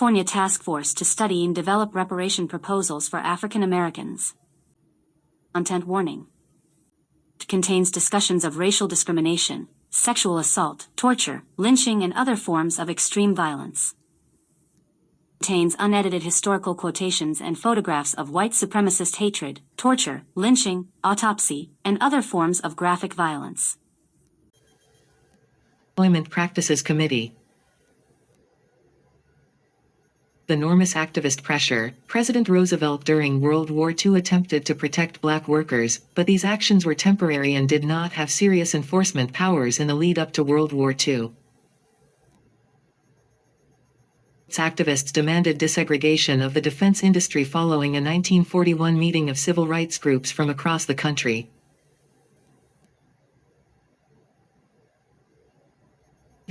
California task force to study and develop reparation proposals for African Americans. Content warning. It contains discussions of racial discrimination, sexual assault, torture, lynching, and other forms of extreme violence. Contains unedited historical quotations and photographs of white supremacist hatred, torture, lynching, autopsy, and other forms of graphic violence. Employment Practices Committee. The enormous activist pressure. President Roosevelt during World War II attempted to protect black workers, but these actions were temporary and did not have serious enforcement powers in the lead-up to World War II. Activists demanded desegregation of the defense industry following a 1941 meeting of civil rights groups from across the country.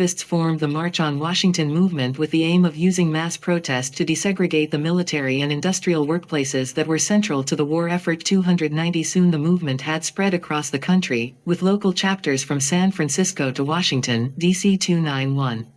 Activists formed the March on Washington movement with the aim of using mass protest to desegregate the military and industrial workplaces that were central to the war effort. 290 Soon the movement had spread across the country, with local chapters from San Francisco to Washington, D.C. 291.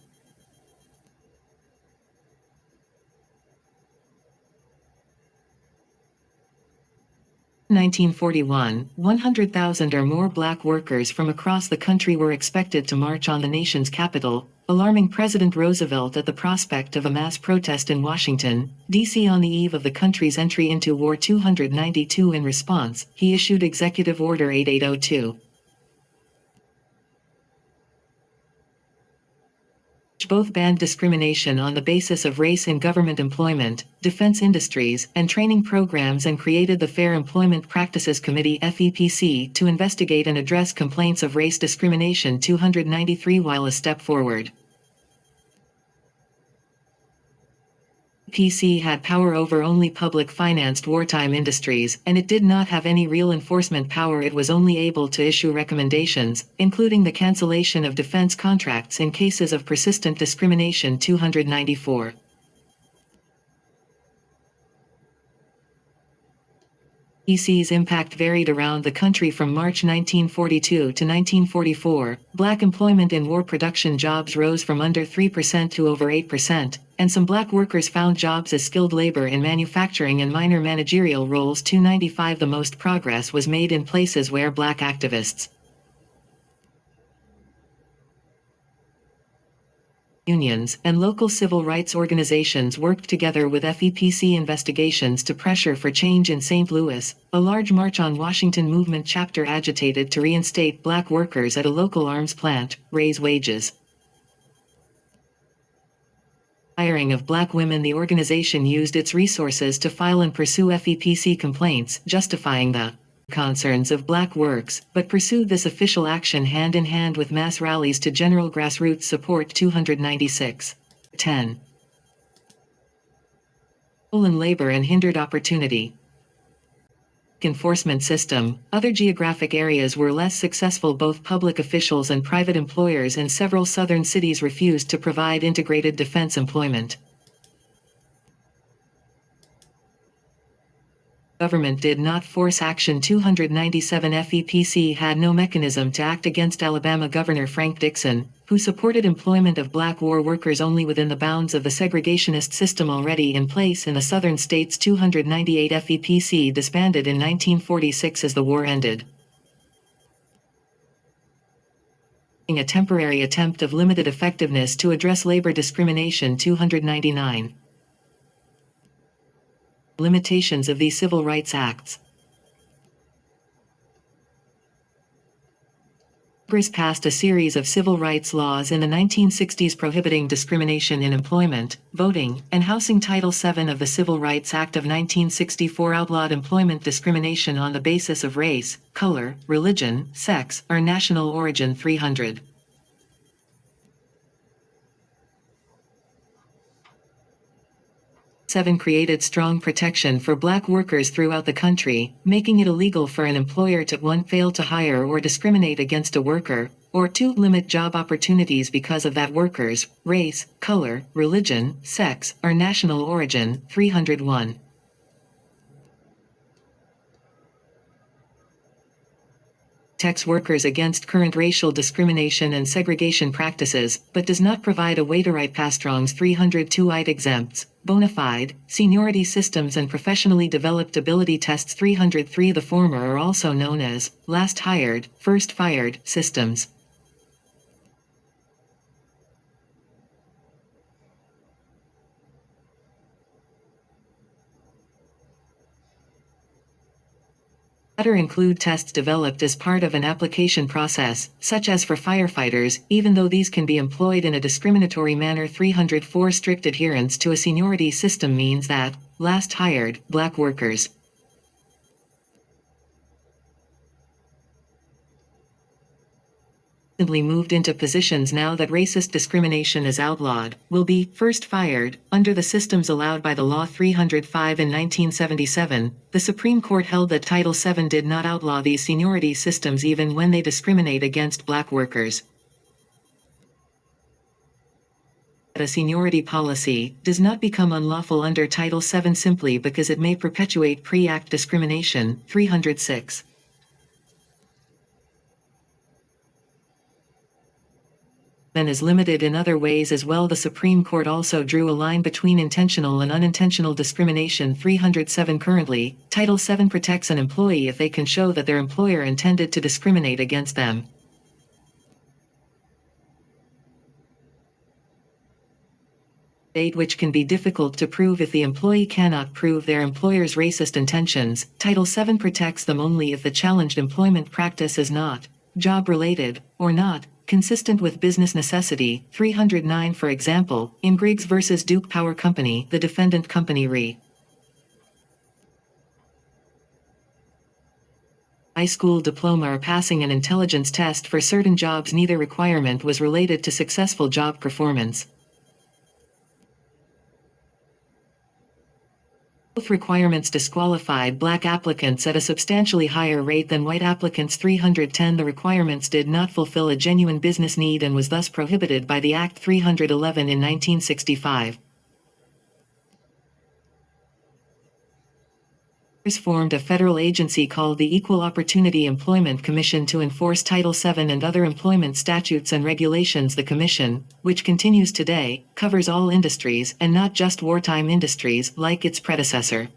1941, 100,000 or more black workers from across the country were expected to march on the nation's capital, alarming President Roosevelt at the prospect of a mass protest in Washington, D.C. on the eve of the country's entry into war. 292 In response, he issued Executive Order 8802. Both banned discrimination on the basis of race in government employment, defense industries, and training programs and created the Fair Employment Practices Committee (FEPC) to investigate and address complaints of race discrimination. 293 While a step forward, FEPC had power over only public-financed wartime industries, and it did not have any real enforcement power. It was only able to issue recommendations, including the cancellation of defense contracts in cases of persistent discrimination. 294. FEPC's impact varied around the country from March 1942 to 1944. Black employment in war production jobs rose from under 3% to over 8%, and some black workers found jobs as skilled labor in manufacturing and minor managerial roles. 295 The most progress was made in places where black activists, unions, and local civil rights organizations worked together with FEPC investigations to pressure for change. In St. Louis, a large March on Washington movement chapter agitated to reinstate black workers at a local arms plant, raise wages, hiring of black women. The organization used its resources to file and pursue FEPC complaints, justifying the concerns of black works, but pursued this official action hand in hand with mass rallies to general grassroots support. 296. 10. Stolen labor and hindered opportunity. Enforcement system. Other geographic areas were less successful. Both public officials and private employers in several southern cities refused to provide integrated defense employment. Government did not force action. 297 FEPC had no mechanism to act against Alabama Governor Frank Dixon, who supported employment of black war workers only within the bounds of the segregationist system already in place in the southern states. 298 FEPC disbanded in 1946 as the war ended. A temporary attempt of limited effectiveness to address labor discrimination. 299. Limitations of these civil rights acts. Congress passed a series of civil rights laws in the 1960s prohibiting discrimination in employment, voting, and housing. Title VII of the Civil Rights Act of 1964 outlawed employment discrimination on the basis of race, color, religion, sex, or national origin. 300. Seven created strong protection for black workers throughout the country, making it illegal for an employer to 1. Fail to hire or discriminate against a worker, or 2. Limit job opportunities because of that worker's race, color, religion, sex, or national origin. 301. protects workers against current racial discrimination and segregation practices, but does not provide a way to write Pastrong's 302 IT exempts, bona fide, seniority systems and professionally developed ability tests 303. The former are also known as last hired, first fired systems. Latter include tests developed as part of an application process, such as for firefighters, even though these can be employed in a discriminatory manner. 304 Strict adherence to a seniority system means that last hired Black workers moved into positions now that racist discrimination is outlawed, will be first fired, under the systems allowed by the Law 305 in 1977. The Supreme Court held that Title VII did not outlaw these seniority systems even when they discriminate against Black workers. A seniority policy does not become unlawful under Title VII simply because it may perpetuate pre-act discrimination. 306. And is limited in other ways as well. The Supreme Court also drew a line between intentional and unintentional discrimination. 307 Currently, Title VII protects an employee if they can show that their employer intended to discriminate against them. Which can be difficult to prove if the employee cannot prove their employer's racist intentions. Title VII protects them only if the challenged employment practice is not job-related, or not consistent with business necessity. 309 For example, in Griggs v. Duke Power Company, the defendant company Re. High school diploma or passing an intelligence test for certain jobs, neither requirement was related to successful job performance. Both requirements disqualified Black applicants at a substantially higher rate than white applicants. 310 The requirements did not fulfill a genuine business need and was thus prohibited by the Act 311 in 1965. Formed a federal agency called the Equal Opportunity Employment Commission to enforce Title VII and other employment statutes and regulations. The commission, which continues today, covers all industries and not just wartime industries like its predecessor.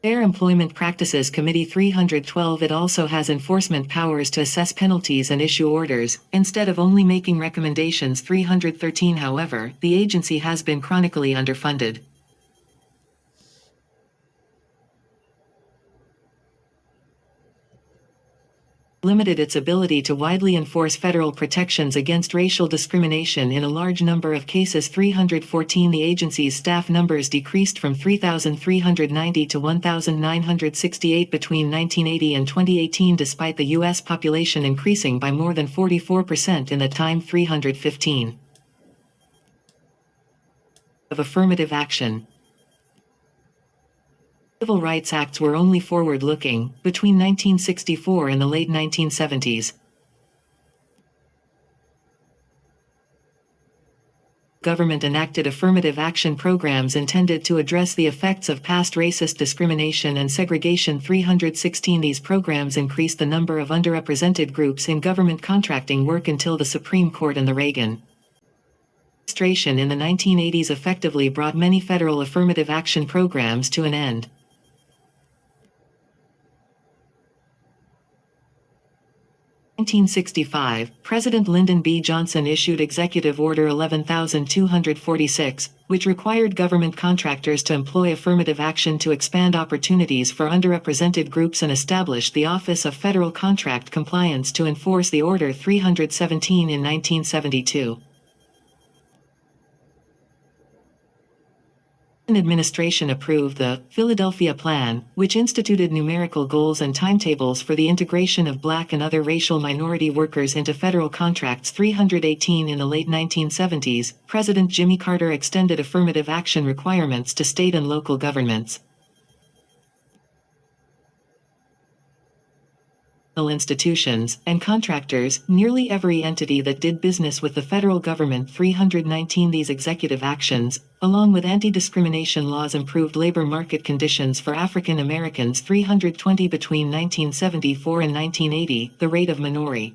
Fair Employment Practices Committee 312 It also has enforcement powers to assess penalties and issue orders, instead of only making recommendations. 313 However, the agency has been chronically underfunded. Limited its ability to widely enforce federal protections against racial discrimination in a large number of cases. 314 The agency's staff numbers decreased from 3,390 to 1,968 between 1980 and 2018 despite the U.S. population increasing by more than 44% in the time. 315 of affirmative action. Civil rights acts were only forward-looking between 1964 and the late 1970s. Government enacted affirmative action programs intended to address the effects of past racist discrimination and segregation. 316 These programs increased the number of underrepresented groups in government contracting work until the Supreme Court and the Reagan administration in the 1980s effectively brought many federal affirmative action programs to an end. 1965, President Lyndon B. Johnson issued Executive Order 11,246, which required government contractors to employ affirmative action to expand opportunities for underrepresented groups and established the Office of Federal Contract Compliance to enforce the Order 317 in 1972. Administration approved the Philadelphia Plan, which instituted numerical goals and timetables for the integration of Black and other racial minority workers into federal contracts. 318 In the late 1970s, President Jimmy Carter extended affirmative action requirements to state and local governments. institutions, and contractors, nearly every entity that did business with the federal government. 319 These executive actions, along with anti-discrimination laws, improved labor market conditions for African Americans. 320 Between 1974 and 1980, the rate of minority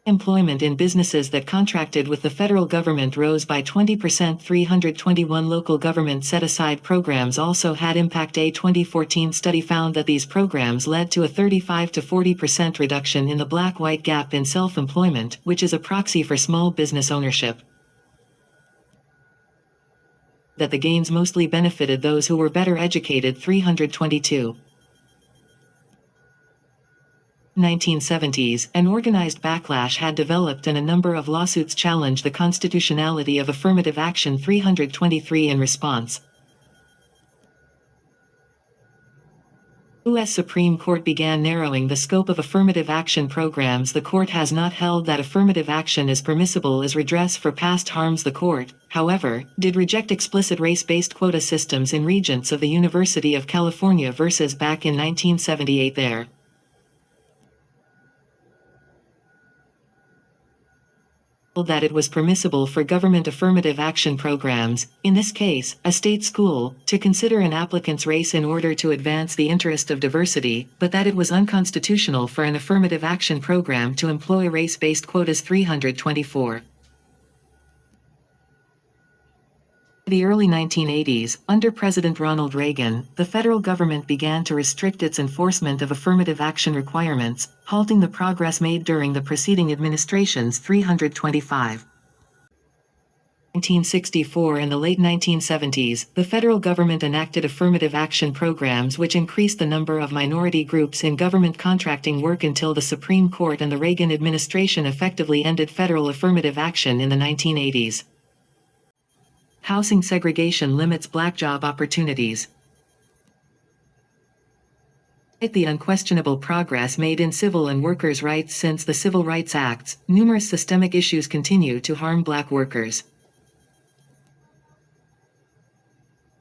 employment in businesses that contracted with the federal government rose by 20%. 321 Local government set-aside programs also had impact. A 2014 study found that these programs led to a 35 to 40% reduction in the black-white gap in self-employment, which is a proxy for small business ownership. That the gains mostly benefited those who were better educated. 322 1970s, an organized backlash had developed and a number of lawsuits challenged the constitutionality of affirmative action. 323 In response, U.S. Supreme Court began narrowing the scope of affirmative action programs. The court has not held that affirmative action is permissible as redress for past harms. The court, however, did reject explicit race-based quota systems in Regents of the University of California versus back in 1978 there. That it was permissible for government affirmative action programs, in this case, a state school, to consider an applicant's race in order to advance the interest of diversity, but that it was unconstitutional for an affirmative action program to employ race-based quotas. 324 the early 1980s, under President Ronald Reagan, the federal government began to restrict its enforcement of affirmative action requirements, halting the progress made during the preceding administrations. 325 1964 and the late 1970s, the federal government enacted affirmative action programs which increased the number of minority groups in government contracting work until the Supreme Court and the Reagan administration effectively ended federal affirmative action in the 1980s. Housing segregation limits black job opportunities. Despite the unquestionable progress made in civil and workers' rights since the Civil Rights Acts, numerous systemic issues continue to harm black workers.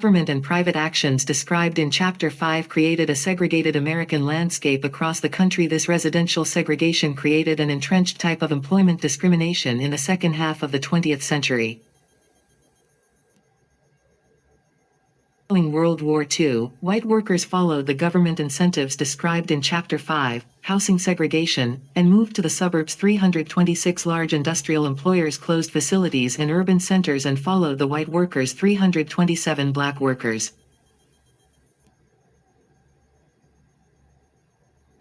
Government and private actions described in Chapter 5 created a segregated American landscape across the country. This residential segregation created an entrenched type of employment discrimination in the second half of the 20th century. Following World War II, white workers followed the government incentives described in Chapter 5, housing segregation, and moved to the suburbs. 326 large industrial employers closed facilities in urban centers and followed the white workers. 327 black workers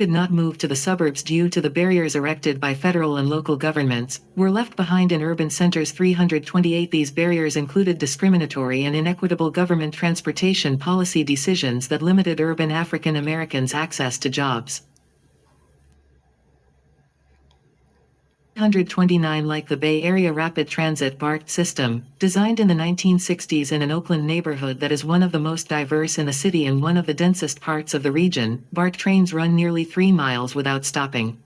could not move to the suburbs due to the barriers erected by federal and local governments, were left behind in urban centers. 328 These barriers included discriminatory and inequitable government transportation policy decisions that limited urban African Americans' access to jobs. 329 Like the Bay Area Rapid Transit BART system, designed in the 1960s in an Oakland neighborhood that is one of the most diverse in the city and one of the densest parts of the region, BART trains run nearly 3 miles without stopping.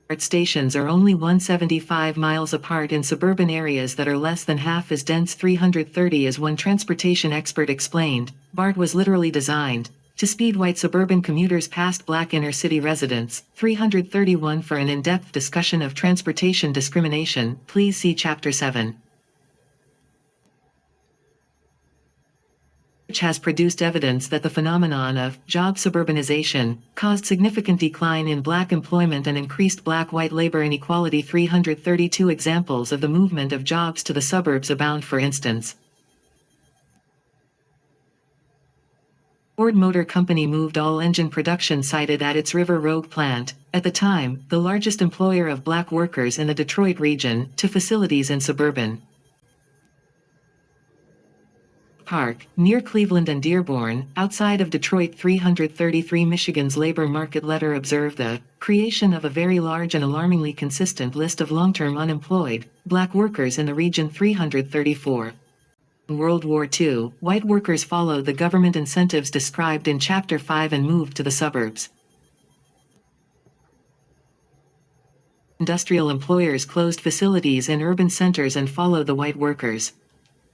BART stations are only 175 miles apart in suburban areas that are less than half as dense. 330 As one transportation expert explained, BART was literally designed to speed white suburban commuters past black inner-city residents. 331 For an in-depth discussion of transportation discrimination, please see Chapter 7. Which has produced evidence that the phenomenon of job suburbanization caused significant decline in black employment and increased black-white labor inequality. 332 Examples of the movement of jobs to the suburbs abound. For instance, Ford Motor Company moved all engine production sited at its River Road plant, at the time, the largest employer of black workers in the Detroit region, to facilities in suburban Park, near Cleveland and Dearborn, outside of Detroit. 333 Michigan's labor market letter observed the creation of a very large and alarmingly consistent list of long-term unemployed black workers in the region. 334 In World War II, white workers followed the government incentives described in Chapter 5 and moved to the suburbs. Industrial employers closed facilities in urban centers and followed the white workers.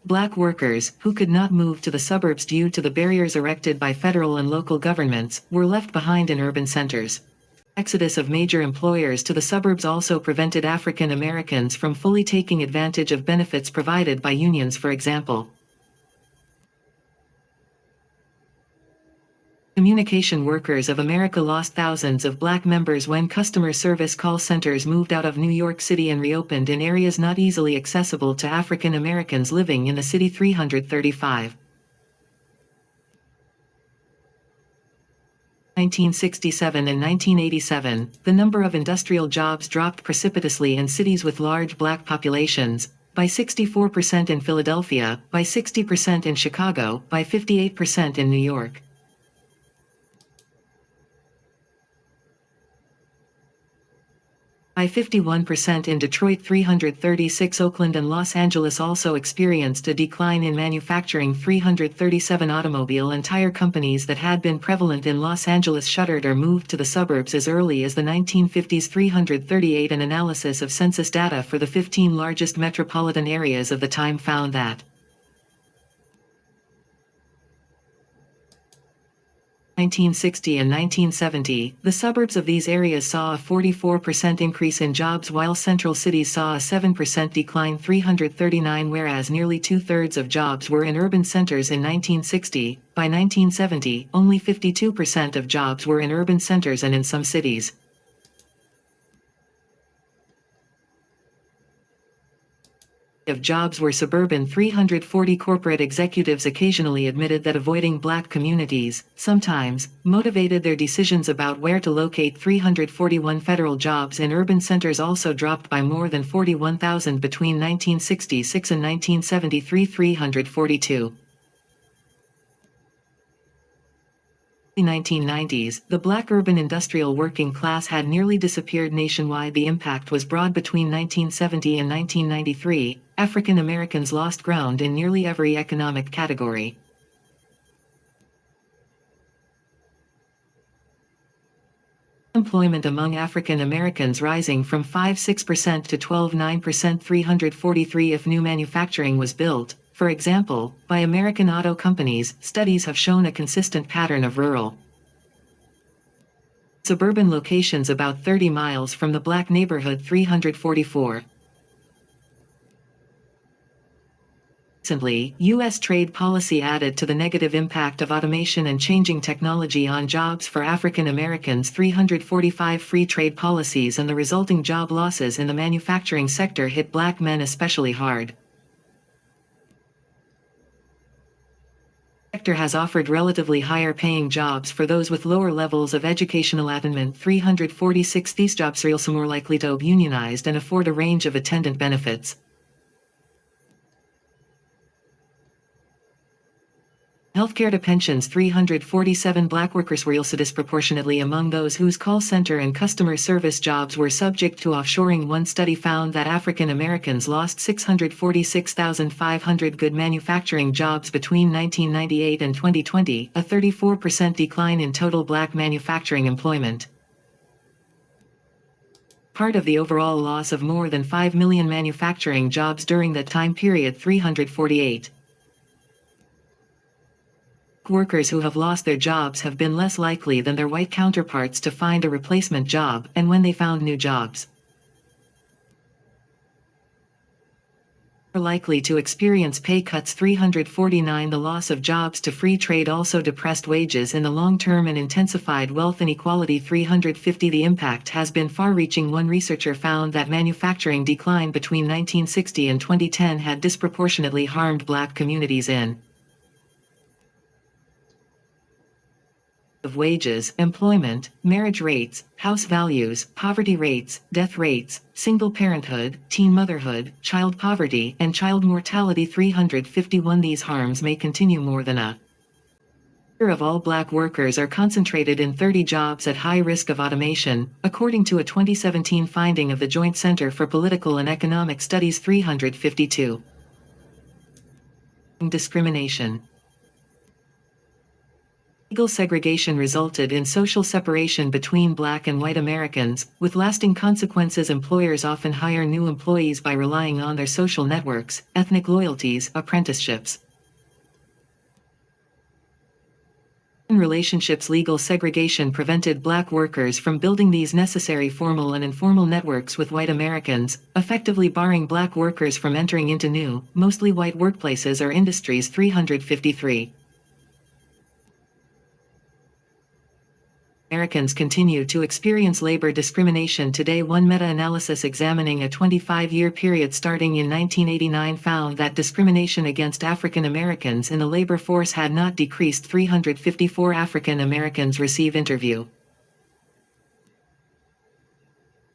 Black workers, who could not move to the suburbs due to the barriers erected by federal and local governments, were left behind in urban centers. Exodus of major employers to the suburbs also prevented African Americans from fully taking advantage of benefits provided by unions, for example. Communication Workers of America lost thousands of black members when customer service call centers moved out of New York City and reopened in areas not easily accessible to African Americans living in the city. 335. 1967 and 1987, the number of industrial jobs dropped precipitously in cities with large black populations, by 64% in Philadelphia, by 60% in Chicago, by 58% in New York. By 51% in Detroit. 336. Oakland and Los Angeles also experienced a decline in manufacturing. 337. Automobile and tire companies that had been prevalent in Los Angeles shuttered or moved to the suburbs as early as the 1950s. 338. An analysis of census data for the 15 largest metropolitan areas of the time found that 1960 and 1970, the suburbs of these areas saw a 44% increase in jobs while central cities saw a 7% decline. 339. Whereas nearly two-thirds of jobs were in urban centers in 1960, by 1970, only 52% of jobs were in urban centers and in some cities. Of jobs were suburban. 340. Corporate executives occasionally admitted that avoiding black communities, sometimes, motivated their decisions about where to locate. 341. Federal jobs in urban centers also dropped by more than 41,000 between 1966 and 1973. 342. 1990s, the black urban industrial working class had nearly disappeared nationwide. The impact was broad. Between 1970 and 1993, African Americans lost ground in nearly every economic category. Employment among African Americans rising from 5.6% to 12.9%. 343. If new manufacturing was built, for example, by American auto companies, studies have shown a consistent pattern of rural, suburban locations about 30 miles from the black neighborhood. 344. Recently, U.S. trade policy added to the negative impact of automation and changing technology on jobs for African Americans. 345. Free trade policies and the resulting job losses in the manufacturing sector hit black men especially hard. The sector has offered relatively higher paying jobs for those with lower levels of educational attainment. 346. These jobs are also more likely to be unionized and afford a range of attendant benefits. Healthcare to pensions. 347. Black workers were also disproportionately among those whose call center and customer service jobs were subject to offshoring. One study found that African Americans lost 646,500 good manufacturing jobs between 1998 and 2020, a 34% decline in total black manufacturing employment. Part of the overall loss of more than 5 million manufacturing jobs during that time period. 348. Workers who have lost their jobs have been less likely than their white counterparts to find a replacement job, and when they found new jobs, are likely to experience pay cuts. 349. The loss of jobs to free trade also depressed wages in the long term and intensified wealth inequality. 350. The impact has been far-reaching. One researcher found that manufacturing decline between 1960 and 2010 had disproportionately harmed black communities in of wages, employment, marriage rates, house values, poverty rates, death rates, single parenthood, teen motherhood, child poverty, and child mortality. 351. These harms may continue. More than a quarter of all black workers are concentrated in 30 jobs at high risk of automation, according to a 2017 finding of the Joint Center for Political and Economic Studies. 352. Discrimination. Legal segregation resulted in social separation between Black and white Americans, with lasting consequences. Employers often hire new employees by relying on their social networks, ethnic loyalties, apprenticeships. In relationships, legal segregation prevented Black workers from building these necessary formal and informal networks with white Americans, effectively barring Black workers from entering into new, mostly white workplaces or industries. 353. Americans continue to experience labor discrimination today. One meta-analysis examining a 25-year period starting in 1989 found that discrimination against African Americans in the labor force had not decreased. 354 African Americans receive interview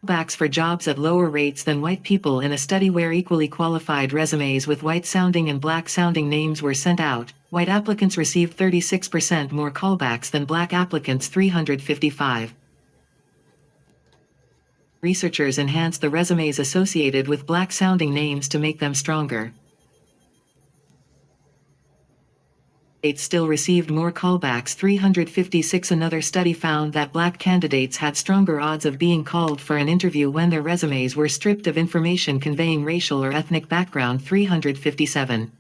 callbacks for jobs at lower rates than white people in a study where equally qualified resumes with white-sounding and Black-sounding names were sent out. White applicants received 36% more callbacks than Black applicants. 355. Researchers enhanced the resumes associated with Black-sounding names to make them stronger. It still received more callbacks. 356. Another study found that Black candidates had stronger odds of being called for an interview when their resumes were stripped of information conveying racial or ethnic background. 357.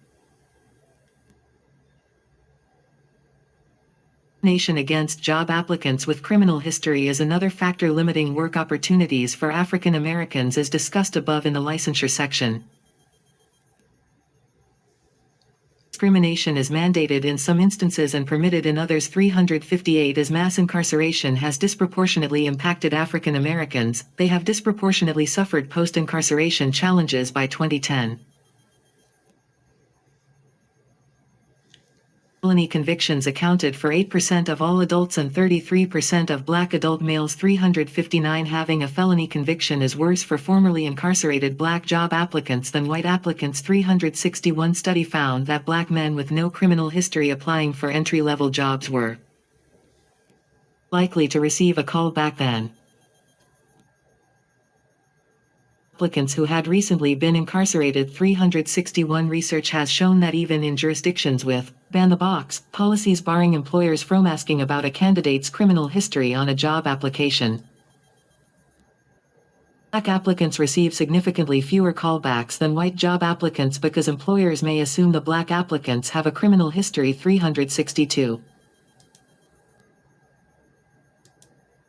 Discrimination against job applicants with criminal history is another factor limiting work opportunities for African Americans, as discussed above in the licensure section. Discrimination is mandated in some instances and permitted in others. 358. As mass incarceration has disproportionately impacted African Americans, they have disproportionately suffered post-incarceration challenges. By 2010. Felony convictions accounted for 8% of all adults and 33% of Black adult males. 359. Having a felony conviction is worse for formerly incarcerated Black job applicants than white applicants. 361. Study found that Black men with no criminal history applying for entry-level jobs were likely to receive a call back than applicants who had recently been incarcerated. 361. Research has shown that even in jurisdictions with ban the box policies barring employers from asking about a candidate's criminal history on a job application, Black applicants receive significantly fewer callbacks than white job applicants because employers may assume the Black applicants have a criminal history. 362.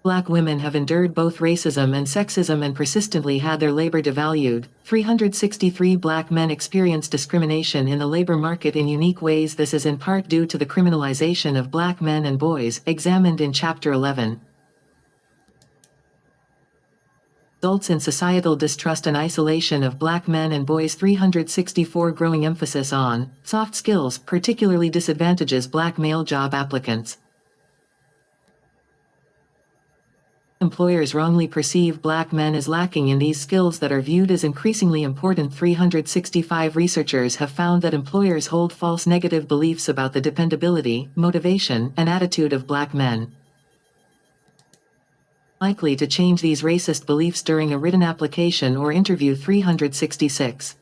Black women have endured both racism and sexism and persistently had their labor devalued. 363. Black men experience discrimination in the labor market in unique ways. This is in part due to the criminalization of Black men and boys, examined in Chapter 11. Results in societal distrust and isolation of Black men and boys. 364. Growing emphasis on soft skills particularly disadvantages Black male job applicants. Employers wrongly perceive Black men as lacking in these skills that are viewed as increasingly important. 365. Researchers have found that employers hold false negative beliefs about the dependability, motivation, and attitude of Black men. Likely to change these racist beliefs during a written application or interview. 366.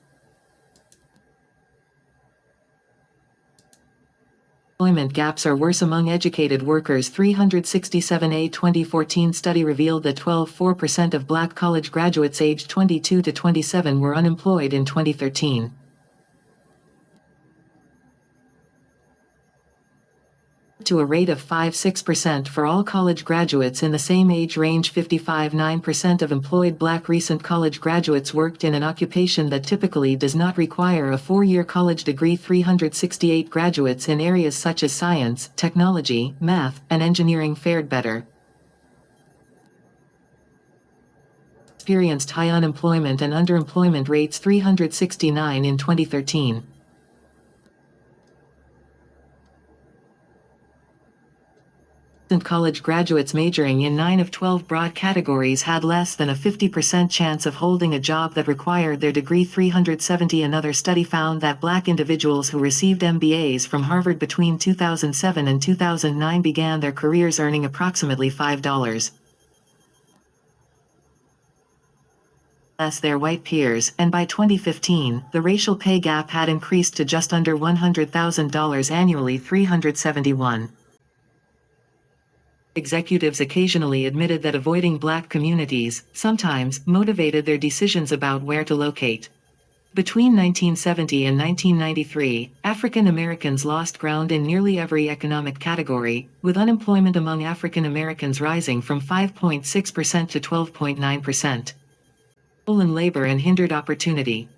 Employment gaps are worse among educated workers. 367. A 2014 study revealed that 12.4% of Black college graduates aged 22 to 27 were unemployed in 2013. To a rate of 5.6% for all college graduates in the same age range. 55.9% of employed Black recent college graduates worked in an occupation that typically does not require a 4-year college degree. 368 graduates in areas such as science, technology, math, and engineering fared better. Experienced high unemployment and underemployment rates. 369 in 2013. College graduates majoring in 9 of 12 broad categories had less than a 50% chance of holding a job that required their degree. 370. Another study found that Black individuals who received MBAs from Harvard between 2007 and 2009 began their careers earning approximately $5 less their white peers, and by 2015, the racial pay gap had increased to just under $100,000 annually. 371. Executives occasionally admitted that avoiding black communities sometimes motivated their decisions about where to locate. Between 1970 and 1993, African Americans lost ground in nearly every economic category, with unemployment among African Americans rising from 5.6% to 12.9%. Stolen labor and hindered opportunity.